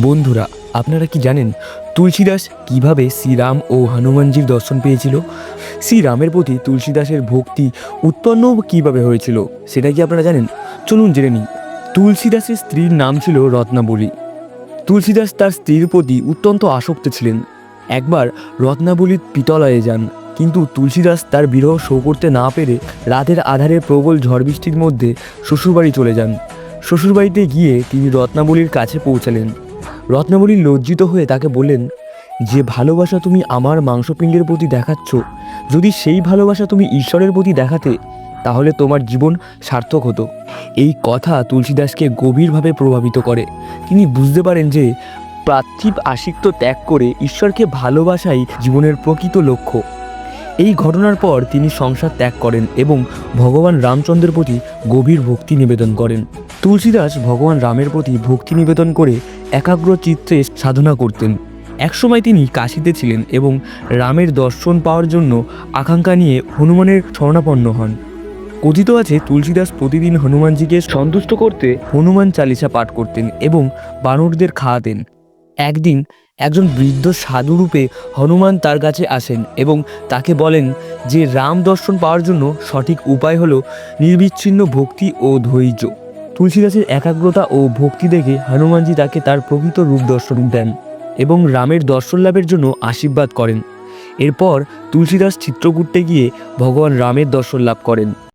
বন্ধুরা, আপনারা কি জানেন তুলসীদাস কিভাবে শ্রীরাম ও হনুমানজির দর্শন পেয়েছিল? শ্রীরামের প্রতি তুলসীদাসের ভক্তি উৎপন্ন কিভাবে হয়েছিল সেটা কি আপনারা জানেন? চলুন জেনে নিই। তুলসীদাসের স্ত্রীর নাম ছিল রত্নাবলী। তুলসীদাস তার স্ত্রীর প্রতি অত্যন্ত আসক্ত ছিলেন। একবার রত্নাবলীর পিতলয়ে যান, কিন্তু তুলসীদাস তার বিরহ সহ্য করতে না পেরে রাতের আধারে প্রবল ঝড় বৃষ্টির মধ্যে শ্বশুরবাড়ি চলে যান। শ্বশুরবাড়িতে গিয়ে তিনি রত্নাবলীর কাছে পৌঁছালেন। রত্নাবলী লজ্জিত হয়ে তাকে বললেন, যে ভালোবাসা তুমি আমার মাংসপিণ্ডের প্রতি দেখাচ্ছ, যদি সেই ভালোবাসা তুমি ঈশ্বরের প্রতি দেখাতে, তাহলে তোমার জীবন সার্থক হতো। এই কথা তুলসীদাসকে গভীরভাবে প্রভাবিত করে। তিনি বুঝতে পারেন যে পার্থিব আসক্তি ত্যাগ করে ঈশ্বরকে ভালোবাসাই জীবনের প্রকৃত লক্ষ্য। এই ঘটনার পর তিনি সংসার ত্যাগ করেন এবং ভগবান রামচন্দ্রের প্রতি গভীর ভক্তি নিবেদন করেন। তুলসীদাস ভগবান রামের প্রতি ভক্তি নিবেদন করে একাগ্র চিত্তে সাধনা করতেন। একসময় তিনি কাশীতে ছিলেন এবং রামের দর্শন পাওয়ার জন্য আকাঙ্ক্ষা নিয়ে হনুমানের শরণাপন্ন হন। কথিত আছে, তুলসীদাস প্রতিদিন হনুমানজিকে সন্তুষ্ট করতে হনুমান চালিসা পাঠ করতেন এবং বানরদের খাওয়াতেন। একদিন একজন বৃদ্ধ সাধুরূপে হনুমান তার কাছে আসেন এবং তাকে বলেন যে রাম দর্শন পাওয়ার জন্য সঠিক উপায় হলো নির্বিচ্ছিন্ন ভক্তি ও ধৈর্য। তুলসীদাসের একাগ্রতা ও ভক্তি দেখে হনুমানজি তাকে তার প্রকৃত রূপ দর্শন দেন এবং রামের দর্শন লাভের জন্য আশীর্বাদ করেন। এরপর তুলসীদাস চিত্রকূটে গিয়ে ভগবান রামের দর্শন লাভ করেন।